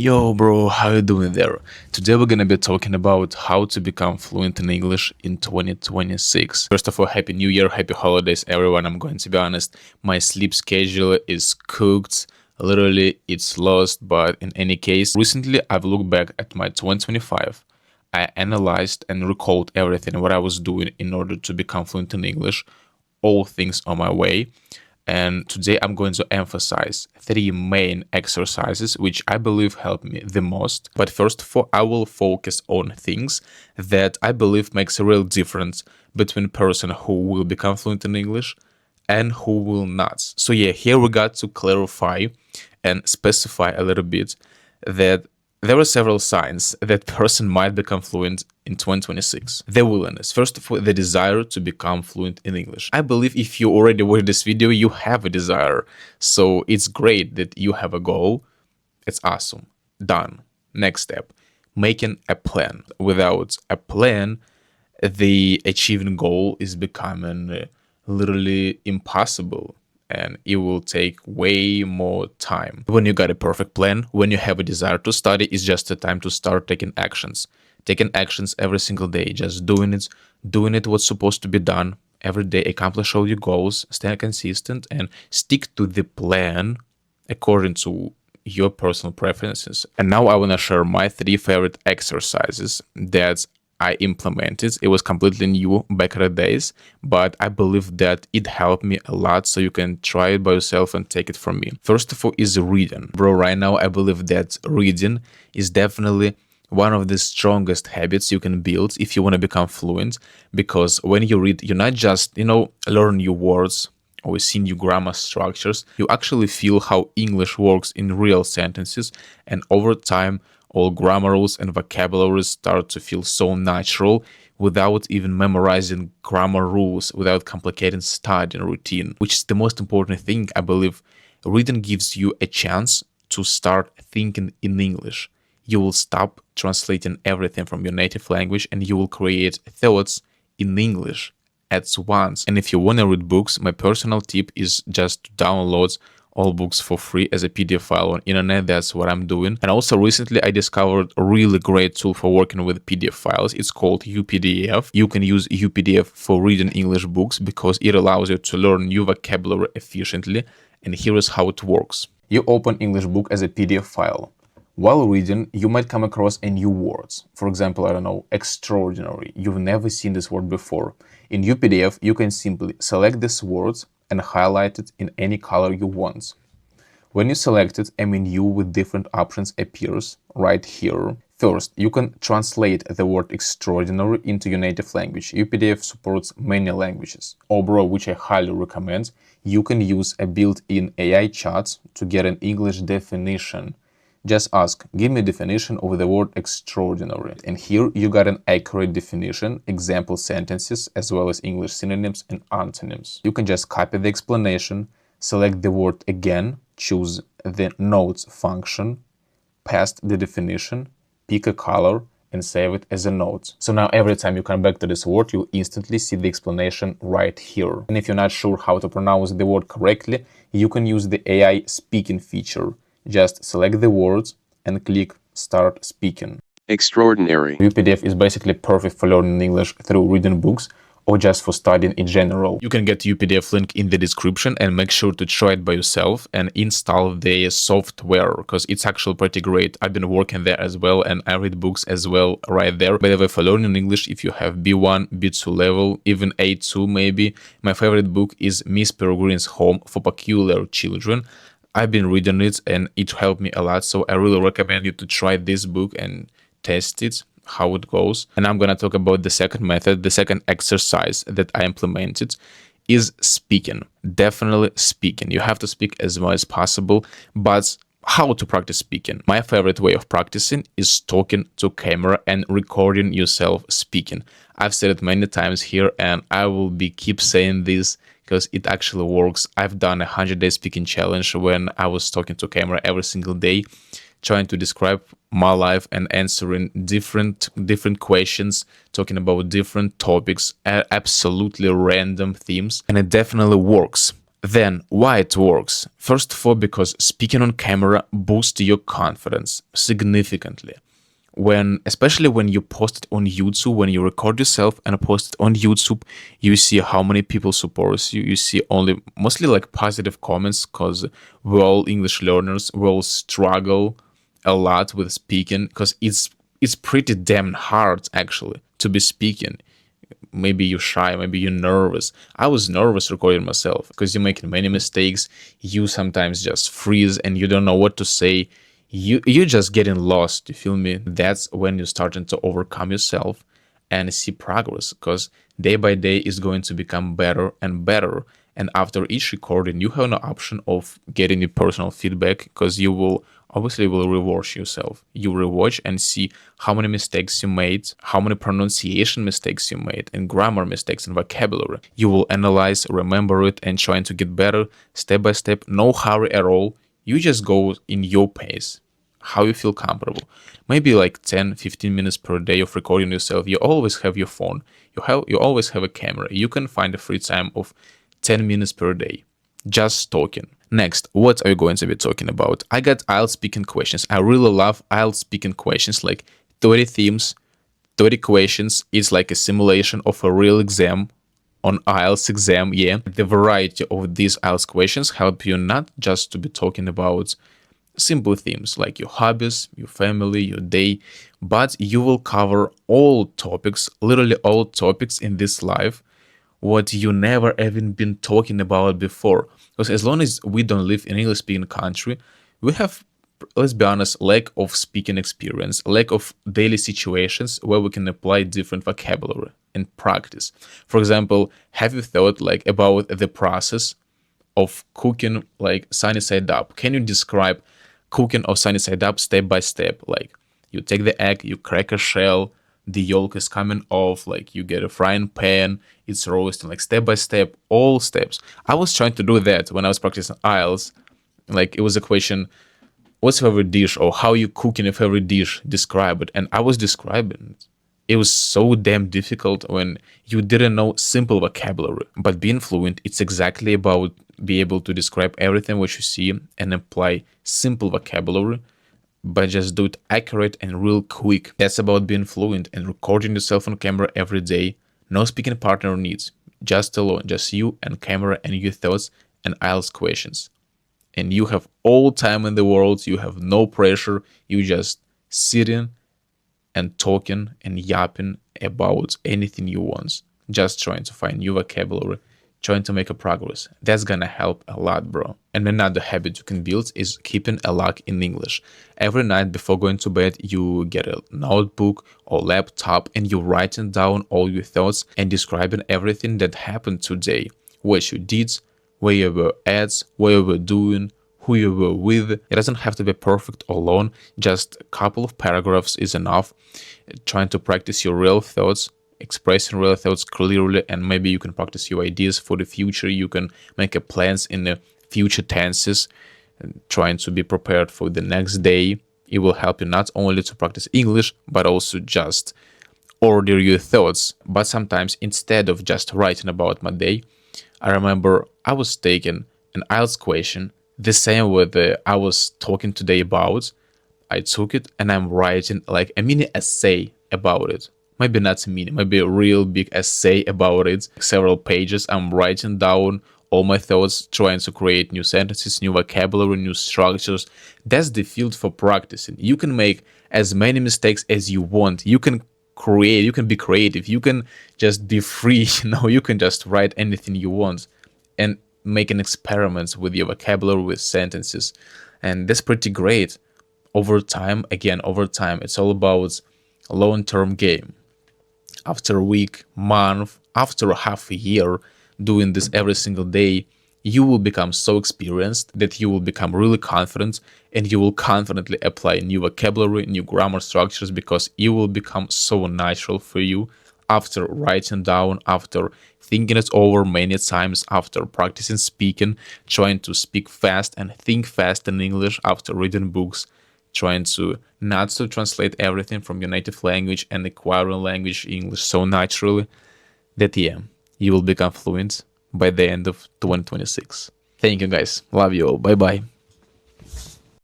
Yo bro, how you doing there? Today we're gonna be talking about how to become fluent in English in 2026. First of all, happy new year, happy holidays everyone. I'm going to be honest, my sleep schedule is cooked. Literally, it's lost, but in any case, recently I've looked back at my 2025. I analyzed and recalled everything what I was doing in order to become fluent in English, all things on my way. And today I'm going to emphasize 3 main exercises which I believe help me the most. But first of all, I will focus on things that I believe makes a real difference between a person who will become fluent in English and who will not. So yeah, here we got to clarify and specify a little bit that there are several signs that person might become fluent in 2026. The willingness. First of all, the desire to become fluent in English. I believe if you already watched this video, you have a desire. So it's great that you have a goal. It's awesome. Done. Next step. Making a plan. Without a plan, the achieving goal is becoming literally impossible. And it will take way more time. When you got a perfect plan, when you have a desire to study, it's just a time to start taking actions. Taking actions every single day, just doing it what's supposed to be done every day, accomplish all your goals, stay consistent, and stick to the plan according to your personal preferences. And now I want to share my 3 favorite exercises that I implemented. It was completely new back in the days, but I believe that it helped me a lot, so you can try it by yourself and take it from me. First of all is reading. Bro, right now I believe that reading is definitely one of the strongest habits you can build if you want to become fluent, because when you read, you're not just, learn new words or see new grammar structures, you actually feel how English works in real sentences, and over time, all grammar rules and vocabularies start to feel so natural without even memorizing grammar rules, without complicating studying routine, which is the most important thing. I believe reading gives you a chance to start thinking in English. You will stop translating everything from your native language and you will create thoughts in English at once. And if you want to read books, my personal tip is just to download all books for free as a PDF file on internet. That's what I'm doing. And also recently I discovered a really great tool for working with PDF files. It's called UPDF. You can use UPDF for reading English books because it allows you to learn new vocabulary efficiently. And here is how it works. You open English book as a PDF file. While reading, you might come across a new words. For example, I don't know, extraordinary. You've never seen this word before. In UPDF, you can simply select these words and highlight it in any color you want. When you select it, a menu with different options appears right here. First, you can translate the word extraordinary into your native language. UPDF supports many languages. Overall, which I highly recommend, you can use a built-in AI chat to get an English definition. Just ask, give me a definition of the word extraordinary. And here you got an accurate definition, example sentences, as well as English synonyms and antonyms. You can just copy the explanation, select the word again, choose the notes function, paste the definition, pick a color, and save it as a note. So now every time you come back to this word, you'll instantly see the explanation right here. And if you're not sure how to pronounce the word correctly, you can use the AI speaking feature. Just select the words and click Start Speaking. Extraordinary. UPDF is basically perfect for learning English through reading books or just for studying in general. You can get UPDF link in the description and make sure to try it by yourself and install the software because it's actually pretty great. I've been working there as well and I read books as well right there. By the way, for learning English, if you have B1, B2 level, even A2 maybe, my favorite book is Miss Peregrine's Home for Peculiar Children. I've been reading it and it helped me a lot, so I really recommend you to try this book and test it, how it goes. And I'm gonna talk about the second method, the second exercise that I implemented is speaking. Definitely speaking. You have to speak as much as possible, but how to practice speaking? My favorite way of practicing is talking to camera and recording yourself speaking. I've said it many times here and I will keep saying this because it actually works. I've done a 100-day speaking challenge when I was talking to camera every single day, trying to describe my life and answering different questions, talking about different topics, absolutely random themes, and it definitely works. Then, why it works? First of all, because speaking on camera boosts your confidence significantly. Especially when you post it on YouTube, when you record yourself and post it on YouTube, you see how many people support you. You see only mostly like positive comments, because we're all English learners. We all struggle a lot with speaking, because it's pretty damn hard actually to be speaking. Maybe you're shy, maybe you're nervous. I was nervous recording myself because you're making many mistakes. You sometimes just freeze and you don't know what to say. You're just getting lost, you feel me? That's when you're starting to overcome yourself and see progress, because day by day is going to become better and better. And after each recording, you have an option of getting your personal feedback, because you will obviously rewatch yourself. You rewatch and see how many mistakes you made, how many pronunciation mistakes you made, and grammar mistakes and vocabulary. You will analyze, remember it, and trying to get better step by step. No hurry at all. You just go in your pace, how you feel comfortable. Maybe like 10-15 minutes per day of recording yourself. You always have your phone. You always have a camera. You can find a free time of 10 minutes per day just talking. Next, what are you going to be talking about? I got IELTS speaking questions. I really love IELTS speaking questions, like 30 themes, 30 questions. It's like a simulation of a real exam on IELTS exam, yeah. The variety of these IELTS questions help you not just to be talking about simple themes like your hobbies, your family, your day, but you will cover all topics, literally all topics in this life, what you never even been talking about before. Because as long as we don't live in English speaking country, we have, let's be honest, lack of speaking experience, lack of daily situations where we can apply different vocabulary and practice. For example, have you thought like about the process of cooking like sunny side up? Can you describe cooking of sunny side up step by step? Like you take the egg, you crack a shell, the yolk is coming off, like you get a frying pan, it's roasting, like step by step, all steps. I was trying to do that when I was practicing IELTS. Like it was a question, what's your favorite dish, or how you cooking a favorite dish, describe it. And I was describing it. It was so damn difficult when you didn't know simple vocabulary. But being fluent, it's exactly about be able to describe everything what you see and apply simple vocabulary, but just do it accurate and real quick. That's about being fluent and recording yourself on camera every day. No speaking partner needs, just alone, just you and camera and your thoughts and IELTS questions. And you have all time in the world, you have no pressure, you just sitting and talking and yapping about anything you want. Just trying to find new vocabulary, trying to make a progress. That's gonna help a lot, bro. And another habit you can build is keeping a log in English. Every night before going to bed, you get a notebook or laptop and you're writing down all your thoughts and describing everything that happened today. What you did, where you were at, what you were doing, who you were with. It doesn't have to be perfect or long, just a couple of paragraphs is enough. Trying to practice your real thoughts, expressing real thoughts clearly, and maybe you can practice your ideas for the future. You can make a plans in the future tenses, trying to be prepared for the next day. It will help you not only to practice English, but also just order your thoughts. But sometimes instead of just writing about my day, I remember I was taking an IELTS question, the same with I was talking today about. I took it and I'm writing like a mini essay about it. Maybe not a mini, maybe a real big essay about it. Several pages. I'm writing down all my thoughts, trying to create new sentences, new vocabulary, new structures. That's the field for practicing. You can make as many mistakes as you want. You can create, you can be creative, you can just be free, you can just write anything you want and make an experiment with your vocabulary, with sentences. And that's pretty great. Over time, it's all about a long-term game. After a week, month, after half a year doing this every single day, you will become so experienced that you will become really confident and you will confidently apply new vocabulary, new grammar structures, because it will become so natural for you after writing down, after thinking it over many times, after practicing speaking, trying to speak fast and think fast in English, after reading books, trying to not to translate everything from your native language and acquiring language English so naturally that, yeah, you will become fluent by the end of 2026. Thank you guys. Love you all. Bye bye.